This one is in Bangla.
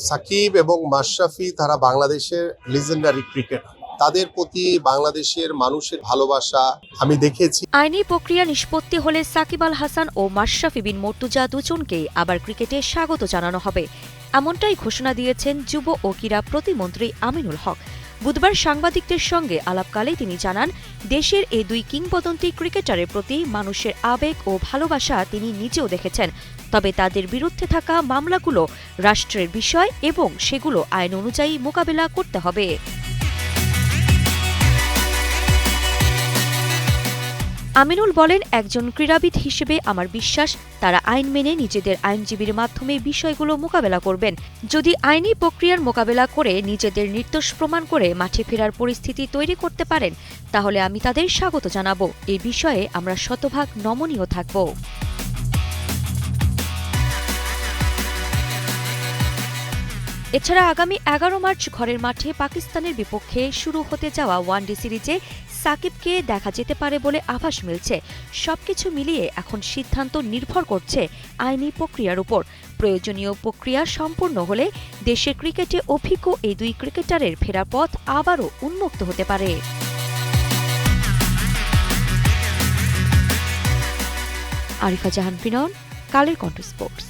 সাকিব এবং মাশরাফি তারা বাংলাদেশের লিজেন্ডারি ক্রিকেটার। তাদের প্রতি বাংলাদেশের মানুষের ভালোবাসা আমি দেখেছি। আইনি প্রক্রিয়া নিষ্পত্তি হলে সাকিব আল হাসান ও মাশরাফি বিন মর্তুজা দুজনকেই আবার ক্রিকেটে স্বাগত জানানো হবে, এমনটাই ঘোষণা দিয়েছেন যুব ও ক্রীড়া প্রতিমন্ত্রী আমিনুল হক। বুধবার সাংবাদিকদের সঙ্গে আলাপকালে তিনি জানান, দেশের এই দুই কিংবদন্তি ক্রিকেটারের প্রতি মানুষের আবেগ ও ভালোবাসা তিনি নিজেও দেখেছেন। তবে তাদের বিরুদ্ধে থাকা মামলাগুলো রাষ্ট্রের বিষয় এবং সেগুলো আইন অনুযায়ী মোকাবেলা করতে হবে। আমিনুল বলেন, একজন ক্রীড়াবিদ হিসেবে আমার বিশ্বাস তারা আইন মেনে নিজেদের আইনজীবীর মাধ্যমে বিষয়গুলো মোকাবেলা করবেন। যদি আইনি প্রক্রিয়ার মোকাবেলা করে নিজেদের নির্দোষ প্রমাণ করে মাঠে ফেরার পরিস্থিতি তৈরি করতে পারেন, তাহলে আমি তাদের স্বাগত জানাবো। এই বিষয়ে আমরা শতভাগ নমনীয় থাকব। এছাড়া আগামী 11 মার্চ ঘরের মাঠে পাকিস্তানের বিপক্ষে শুরু হতে যাওয়া ওয়ানডে সিরিজে সাকিবকে দেখা যেতে পারে বলে আভাস মিলছে। সবকিছু মিলিয়ে এখন সিদ্ধান্ত নির্ভর করছে আইনি প্রক্রিয়ার উপর। প্রয়োজনীয় প্রক্রিয়া সম্পূর্ণ হলে দেশের ক্রিকেটে অভিজ্ঞ এই দুই ক্রিকেটারের ফেরার পথ আবারও উন্মুক্ত হতে পারে। আরিফা জাহান, কালের কণ্ঠ স্পোর্টস।